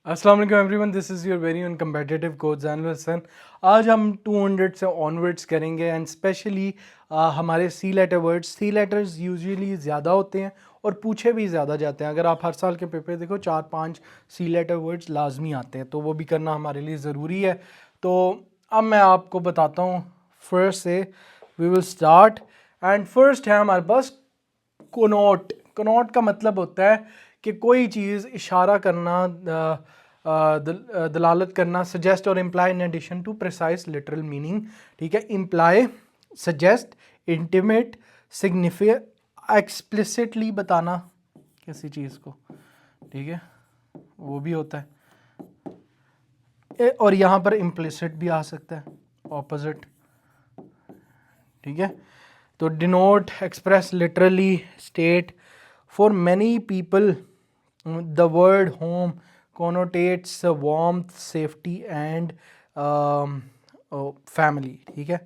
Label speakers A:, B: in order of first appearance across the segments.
A: अस्सलाम वालेकुम everyone, this is your very own competitive coach जानवर हसन। आज हम 200 से ऑनवर्ड्स करेंगे एंड स्पेशली हमारे सी लेटर वर्ड्स। सी लेटर्स यूजुअली ज़्यादा होते हैं और पूछे भी ज़्यादा जाते हैं। अगर आप हर साल के पेपर देखो 4-5 सी लेटर वर्ड्स लाजमी आते हैं, तो वो भी करना हमारे लिए ज़रूरी है। तो अब मैं आपको बताता हूँ फर्स्ट से। We will start and first है हमारे पास कोनोट। कोनोट का मतलब होता है कि कोई चीज़ इशारा करना, दलालत करना, सजेस्ट और imply in addition to precise literal meaning. ठीक है, imply, suggest, intimate, signify, explicitly बताना किसी चीज़ को। ठीक है, वो भी होता है। और यहाँ पर इम्प्लिसिट भी आ सकता है, ऑपोजिट। ठीक है, तो denote, express, literally, state. For many people the word home connotates warmth, safety and family. ठीक है,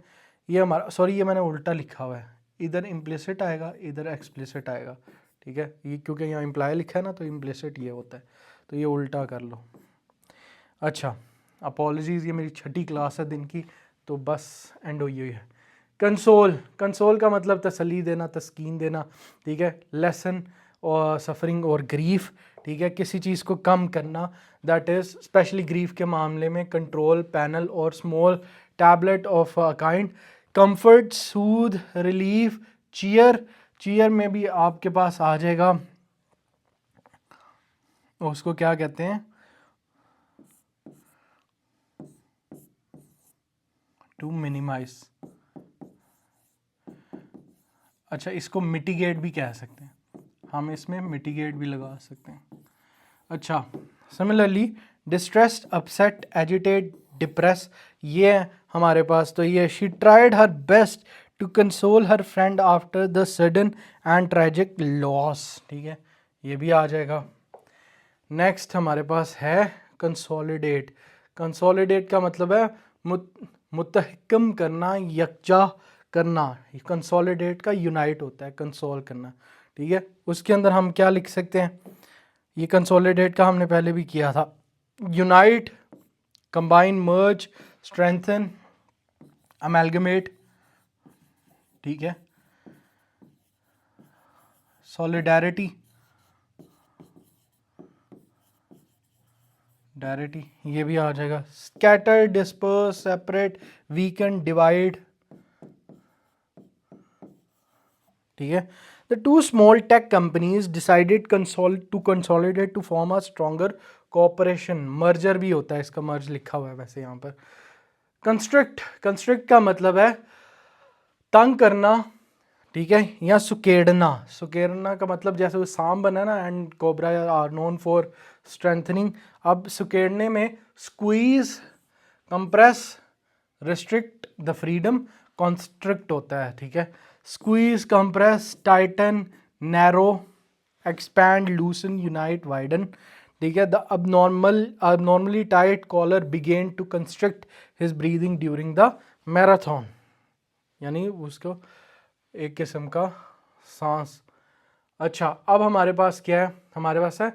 A: ये हमारा, सॉरी ये मैंने उल्टा लिखा हुआ है, इधर इम्प्लिसिट आएगा, इधर एक्सप्लिसिट आएगा। ठीक है, ये क्योंकि यहाँ इम्प्लाई लिखा है ना, तो इम्प्लिसिट ये होता है, तो ये उल्टा कर लो। अच्छा, अपॉलॉजीज़, ये मेरी छठी क्लास है दिन की, तो बस एंड हुई है। कंसोल, कंसोल का मतलब तसल्ली देना, तस्कीन देना। ठीक है, लेसन और सफरिंग और ग्रीफ। ठीक है, किसी चीज़ को कम करना, दैट इज़ स्पेशली ग्रीफ के मामले में कंट्रोल पैनल और small tablet of kind. Comfort, soothe, relief, cheer. Cheer में भी आपके पास आ जाएगा, उसको क्या कहते हैं, टू मिनिमाइज। अच्छा, इसको मिटिगेट भी कह सकते हैं, हम इसमें मिटिगेट भी लगा सकते हैं। अच्छा, similarly distressed, upset, agitate, depress, ये हमारे पास तो ये she tried her best to console her friend after the sudden and tragic loss. ठीक है, ये भी आ जाएगा। नेक्स्ट हमारे पास है कंसोलिडेट। कंसोलिडेट का मतलब है मुतहकम करना, यकजा करना। कंसोलिडेट का यूनाइट होता है, कंसोल करना। ठीक है, उसके अंदर हम क्या लिख सकते हैं, ये कंसोलिडेट का हमने पहले भी किया था। Unite, combine, merge, strengthen, amalgamate. ठीक है, सॉलिडारिटी, डायरिटी, ये भी आ जाएगा। Scatter, disperse, separate, weaken, divide. ठीक है, the two small tech companies decided to consolidate to form a stronger cooperation. Merger भी होता है, इसका मर्ज लिखा हुआ है वैसे यहाँ पर। कंस्ट्रक्ट, कंस्ट्रक्ट का मतलब है तंग करना। ठीक है, या सुकेड़ना। सुकेड़ना का मतलब जैसे वो सांप बना ना, and cobra are known for strengthening. अब सुकेड़ने में squeeze, compress, restrict the freedom, constrict होता है। ठीक है, squeeze, compress, tighten, narrow, expand, loosen, unite, widen. ठीक है, the abnormally tight collar began to constrict his breathing during the marathon, यानी उसको एक किस्म का सांस। अच्छा, अब हमारे पास क्या है, हमारे पास है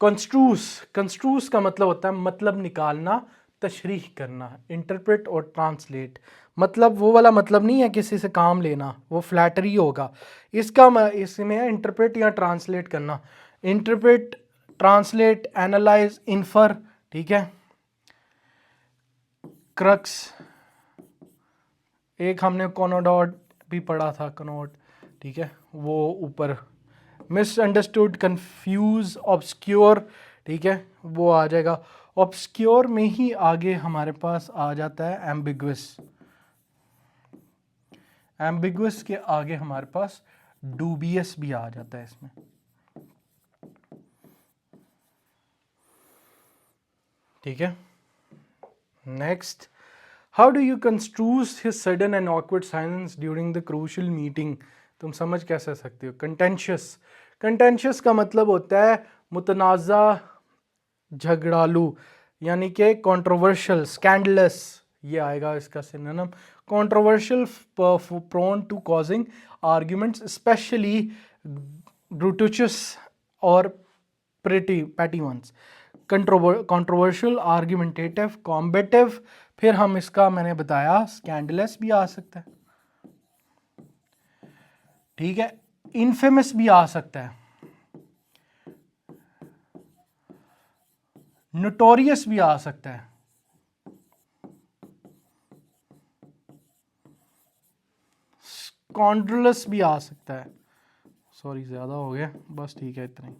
A: कंस्ट्रूस। कंस्ट्रूस का मतलब होता है मतलब निकालना, तशरीह करना, इंटरप्रेट और ट्रांसलेट। मतलब वो वाला मतलब नहीं है किसी से काम लेना, वो फ्लैटरी होगा। इसमें है इंटरप्रेट या ट्रांसलेट करना। Interpret, translate, analyse, infer. ठीक है, क्रक्स, एक हमने कोनोडॉट भी पढ़ा था, कनोट। ठीक है, वो ऊपर। Misunderstood, confuse, obscure. ठीक है, वो आ जाएगा। ऑब्सक्योर में ही आगे हमारे पास आ जाता है एम्बिगुअस। एम्बिगुअस के आगे हमारे पास डूबियस भी आ जाता है इसमें। ठीक है, next, how do you construes his sudden and awkward silence during the crucial meeting. तुम समझ कैसे सकते हो। कंटेंशियस, कंटेंशियस का मतलब होता है मुतनाज़ा, झगड़ालू, यानी कि कंट्रोवर्शियल, स्कैंडलस, ये आएगा इसका synonym. Controversial, prone to causing arguments, especially brutish और pretty petty ones. Controversial, argumentative, combative, फिर हम इसका मैंने बताया स्कैंडलस भी आ सकता है, ठीक है, इनफेमस भी आ सकता है, नोटोरियस भी आ सकता है, स्कॉन्ड्रलस भी आ सकता है। सॉरी ज़्यादा हो गया, बस ठीक है इतना ही।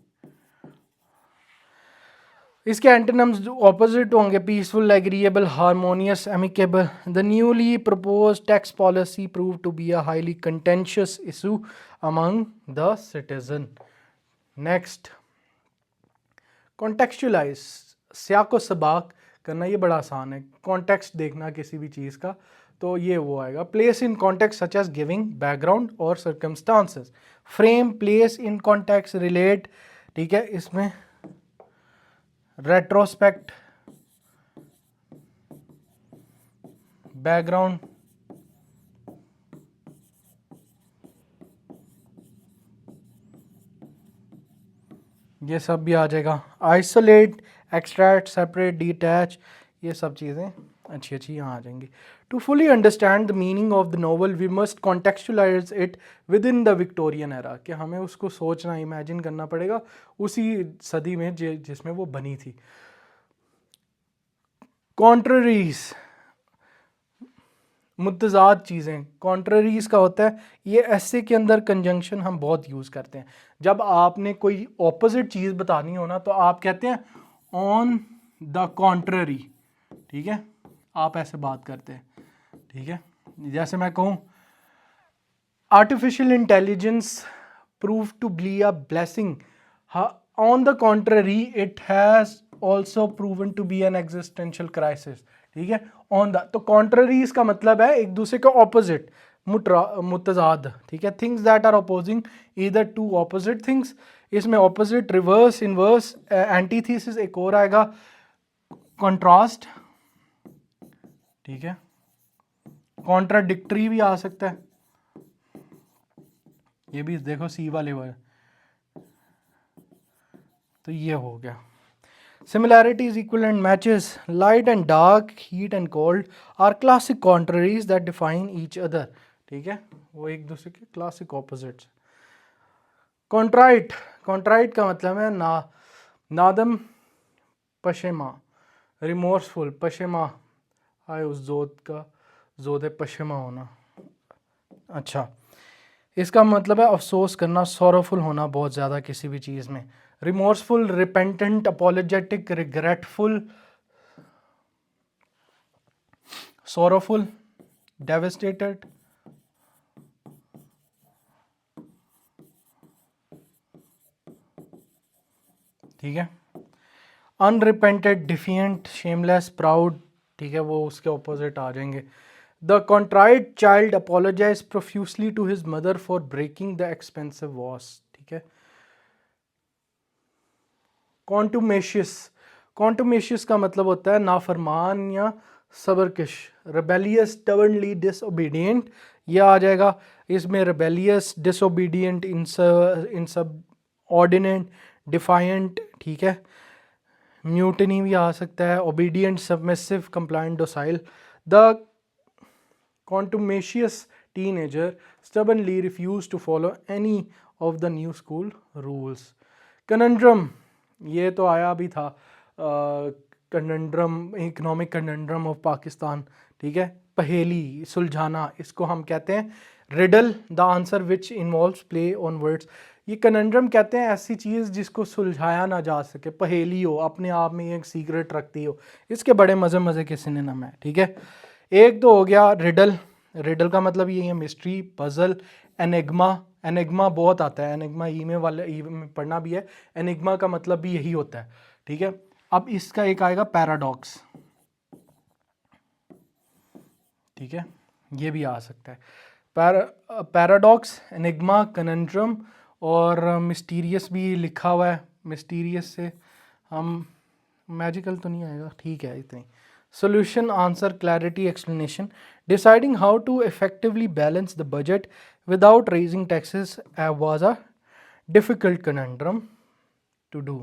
A: इसके एंटोनिम्स ऑपोजिट होंगे, peaceful, agreeable, harmonious, amicable. The newly propose tax policy prove to be a highly contentious issue among the citizen. Next, contextualise, सियाको सबाक करना, ये बड़ा आसान है, कॉन्टेक्स्ट देखना किसी भी चीज़ का, तो ये वो आएगा। Place in context such as giving background और circumstances. Frame, place in context, relate, ठीक है, इसमें रेट्रोस्पेक्ट, बैकग्राउंड, ये सब भी आ जाएगा। आइसोलेट, एक्सट्रैक्ट, सेपरेट, डिटैच, ये सब चीज़ें अच्छी अच्छी यहाँ आ जाएंगी। To fully understand the meaning of the novel we must contextualise it within the Victorian era, कि हमें उसको सोचना, इमेजिन करना पड़ेगा उसी सदी में जिसमें वो बनी थी। कॉन्ट्ररीज, मुतज़ाद चीज़ें, कॉन्ट्ररीज का होता है, ये ऐसे के अंदर कंजंक्शन हम बहुत यूज़ करते हैं। जब आपने कोई ऑपोजिट चीज़ बतानी हो ना, तो आप कहते हैं ऑन द कॉन्ट्ररी, ठीक है, आप ऐसे बात करते हैं, ठीक है। जैसे मैं कहूँ artificial intelligence prove to be a blessing, on the contrary it has also proven to be an existential crisis, ठीक है। ऑन द, तो कॉन्ट्ररी इसका मतलब है एक दूसरे के ऑपोजिट, मुतजाद, ठीक है। Things that are opposing either to opposite things, इसमें ऑपोजिट, रिवर्स, इनवर्स, एंटीथीसिस एक और आएगा, कॉन्ट्रास्ट, ठीक है। कॉन्ट्राडिक्टरी भी आ सकता है, ये भी देखो सी वाले वर्ड, तो ये हो गया। Similarities, equivalent matches, light and dark, heat and cold are classic contraries that define each other, ठीक है, वो एक दूसरे के क्लासिक ऑपोजिट्स। कॉन्ट्राइट, कॉन्ट्राइट का मतलब है नादम, पशेमा, रिमोर्सफुल, पशेमा आए उस जोत का, जोत पशेमा होना। अच्छा, इसका मतलब है अफसोस करना, सॉरोफुल होना बहुत ज़्यादा किसी भी चीज़ में। Remorseful, repentant, apologetic, regretful, sorrowful, devastated, ठीक है। अनरिपेंटेड, डिफिएंट, शेमलेस, प्राउड, ठीक है, वो उसके ऑपोजिट आ जाएंगे। The contrite child apologises profusely to his mother for breaking the expensive vase, ठीक है। कॉन्टुमेशियस, कॉन्टुमेशियस का मतलब होता है नाफरमान या सबरकश। रेबेलियस, स्टबर्नली, डिसओबीडियंट, ये आ जाएगा। इसमें रेबेलियस, डिसओबीडियंट, इन सब ऑर्डिनेंट, डिफाइंट, ठीक है। म्यूटनी भी आ सकता है, obedient, submissive, compliant, docile. The contumacious teenager stubbornly refused to follow any of the new school rules. Conundrum, ये तो आया भी था, कंडंड्रम, इकोनॉमिक कंडंड्रम ऑफ पाकिस्तान, ठीक है, पहेली, सुलझाना, इसको हम कहते हैं riddle, the answer which involves play on words. ये कंडंड्रम कहते हैं ऐसी चीज़ जिसको सुलझाया ना जा सके, पहेली हो, अपने आप में एक सीक्रेट रखती हो, इसके बड़े मज़े मज़े के सिनोनिम है, ठीक है। एक तो हो गया रिडल, रिडल का मतलब ये है मिस्ट्री, पजल। एनिग्मा, एनिग्मा बहुत आता है, एनिग्मा ई में वाले ई में पढ़ना भी है, एनिग्मा का मतलब भी यही होता है, ठीक है। अब इसका एक आएगा पैराडॉक्स, ठीक है, ये भी आ सकता है। पैराडॉक्स, एनिग्मा, कनंड्रम और मिस्टीरियस भी लिखा हुआ है, मिस्टीरियस से हम, मैजिकल तो नहीं आएगा, ठीक है इतनी। Solution, answer, clarity, explanation. Deciding how to effectively balance the budget without raising taxes was a difficult conundrum to do.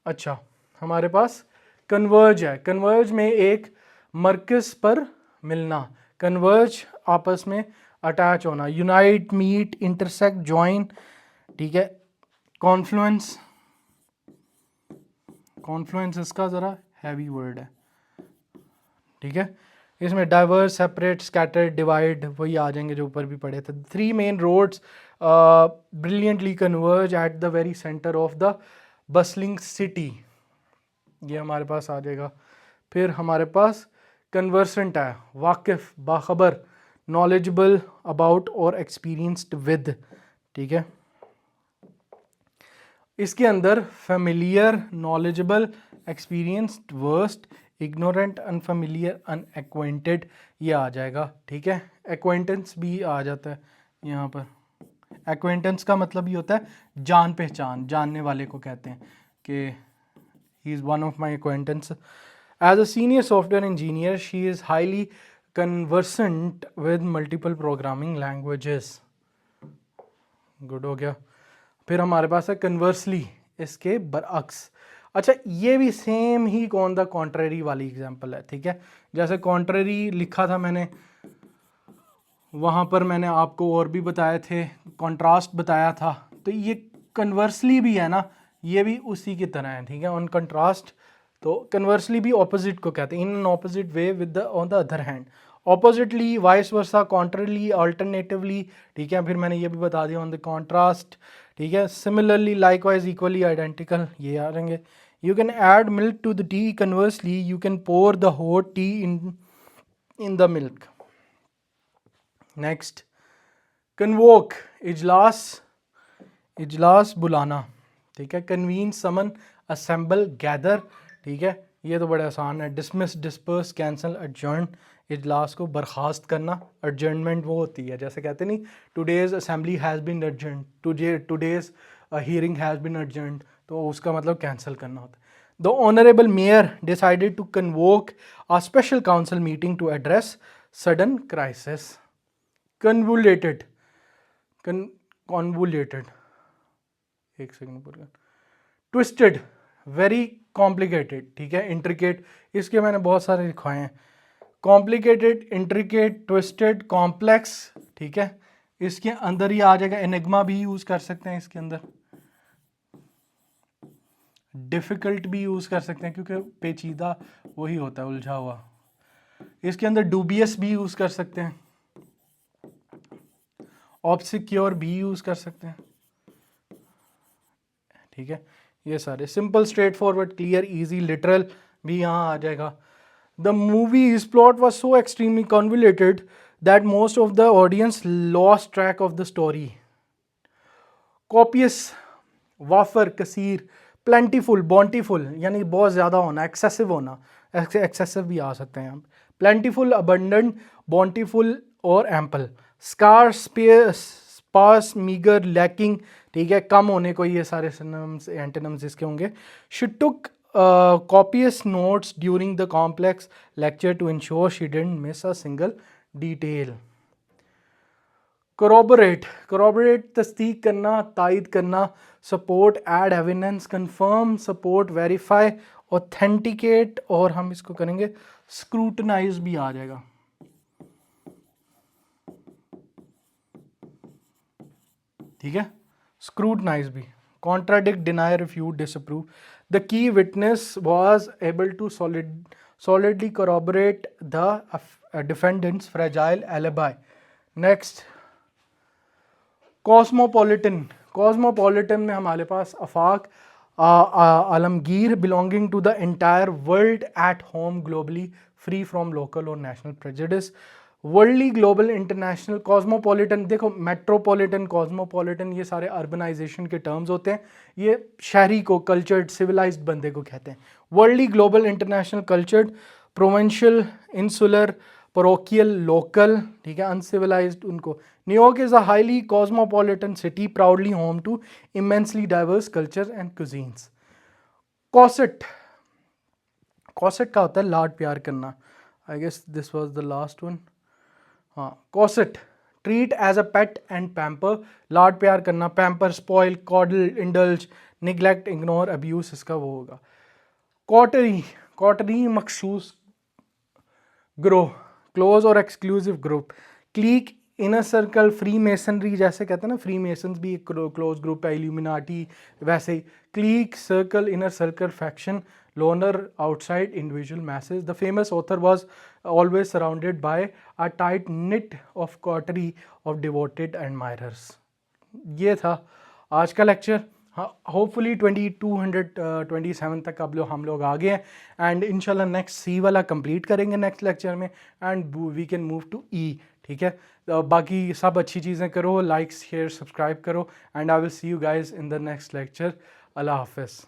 A: अच्छा, हमारे पास कन्वर्ज है, कन्वर्ज में एक मर्कस पर मिलना, कन्वर्ज आपस में अटैच होना, यूनाइट, मीट, इंटरसेक्ट, ज्वाइन, ठीक है। कॉन्फ्लुएंस, कॉन्फ्लुएंस इसका ज़रा हैवी वर्ड है, ठीक है। इसमें डाइवर्स, सेपरेट, स्कैटर्ड, डिवाइड वही आ जाएंगे जो ऊपर भी पढ़े थे। Three main roads brilliantly converge at the very centre of the bustling city, ये हमारे पास आ जाएगा। फिर हमारे पास कन्वर्सेंट है, वाकिफ, बाखबर, नॉलेजेबल अबाउट और एक्सपीरियंस्ड विद, ठीक है। इसके अंदर familiar, knowledgeable, experienced, versed, ignorant, unfamiliar, unacquainted ये आ जाएगा, ठीक है। एक्वेंटेंस भी आ जाता है यहाँ पर। एक्वेंटेंस का मतलब ये होता है जान पहचान, जानने वाले को कहते हैं कि he is one of my acquaintance. As a senior software engineer she is highly conversant with multiple programming languages, good हो गया। फिर हमारे पास है कन्वर्सली, इसके बरअक्स। अच्छा, ये भी सेम ही कौन द कॉन्ट्रेरी वाली एग्जांपल है, ठीक है। जैसे कॉन्ट्रेरी लिखा था मैंने, वहाँ पर मैंने आपको और भी बताए थे, कॉन्ट्रास्ट बताया था, तो ये कन्वर्सली भी है ना, ये भी उसी की तरह है, ठीक है। ऑन कंट्रास्ट, तो कन्वर्सली भी ऑपोजिट को कहते हैं, in an opposite way with the on the other hand, oppositely, vice versa, contrarily, alternatively, ठीक है। फिर मैंने ये भी बता दिया ऑन द कॉन्ट्रास्ट, ठीक है। सिमिलरली, लाइकवाइज, इक्वली, आइडेंटिकल ये आ जाएंगे। You can add milk to the tea, conversely you can pour the hot tea in the milk. Next, convoke, इजलास, इजलास बुलाना, ठीक है। कन्वीन, समन, असेंबल, गैदर, ठीक है। ये तो बड़े आसान है। डिसमिस, डिस्पर्स, कैंसल, एडजर्न, इजलास को बर्खास्त करना। एडजर्नमेंट वो होती है जैसे कहते नहीं, today's assembly has been adjourn, today's hearing has been adjourn, तो उसका मतलब कैंसिल करना होता है। The honourable mayor decided to convoke a special council meeting to address sudden crisis. Convoluted, convoluted, एक सेकंड पर, ट्विस्टेड, वेरी कॉम्प्लिकेटेड, ठीक है। इंट्रिकेट, इसके मैंने बहुत सारे लिखवाए हैं, कॉम्प्लिकेटेड, इंट्रिकेट, ट्विस्टेड, कॉम्प्लेक्स, ठीक है। इसके अंदर ही आ जाएगा, एनिग्मा भी यूज कर सकते हैं इसके अंदर, डिफिकल्ट भी यूज कर सकते हैं क्योंकि पेचीदा वही होता है, उलझा हुआ। इसके अंदर डूबियस भी यूज कर सकते हैं, ऑब्सिक्योर भी यूज कर सकते हैं, ठीक है। ये सारे simple, straightforward, clear, easy, literal भी यहाँ आ जाएगा। The movie's plot was so extremely convoluted that most of the audience lost track of the story. Copious, वाफर, कसीर, प्लेंटीफुल, बॉन्टीफुल यानी बहुत ज़्यादा होना, एक्सेसिव होना, एक्सेसिव भी आ सकते हैं हम। प्लेंटीफुल, अबंडेंट, बॉन्टीफुल और ample. Scarce, sparse, meagre, lacking, ठीक है, कम होने को ये सारे सिनोनिम्स, एंटोनिम्स इसके होंगे। She took copious notes during the complex lecture to ensure she didn't miss a single detail. Corroborate, corroborate तस्दीक करना, तायद करना, support, add evidence, confirm, support, verify, authenticate, और हम इसको करेंगे scrutinize भी आ जाएगा, ठीक है। scrutinize भी, contradict, deny, refute, disapprove. The key witness was able to solidly corroborate the defendant's fragile alibi. Next, cosmopolitan. Cosmopolitan में हमारे पास आफाक, Alamgir, belonging to the entire world, at home, globally, free from local or national prejudice. Worldly, global, international, cosmopolitan, देखो metropolitan, cosmopolitan ये सारे urbanisation के terms होते हैं, ये शहरी को, कल्चर्ड, सिविलाइज्ड बंदे को कहते हैं। Worldly, global, international, cultured, provincial, insular, parochial, local, ठीक है, अनसिविलाइज्ड उनको। New York is a highly cosmopolitan city, proudly home to immensely diverse culture and cuisines. Cosset, cosset का होता है लाड प्यार करना, I guess this was the last one. हाँ, cosset, treat as a pet and pamper, लाड प्यार करना, pamper, spoil, coddle, indulge, neglect, ignore, abuse, इसका वो होगा। कॉटरी मखसूस ग्रोह, क्लोज और exclusive group, click, inner circle, free masonry, जैसे कहते हैं ना फ्री मेसन्स भी एक क्लोज ग्रुप है, इल्यूमिनाटी वैसे ही, clique, circle, inner circle, faction, loner, outside, individual, message. The famous author was always surrounded by a tight knit of coterie of devoted admirers. ये था आज का लेक्चर. हाँ, होपफुली 2227 तक अब हम लोग आ गए हैं एंड इंशाल्लाह नेक्स्ट सी वाला कंप्लीट करेंगे नेक्स्ट लेक्चर में and we can move to E. ठीक है, बाकी सब अच्छी चीज़ें करो, लाइक शेयर सब्सक्राइब करो and I will see you guys in the next lecture. अल्लाह हाफिज़.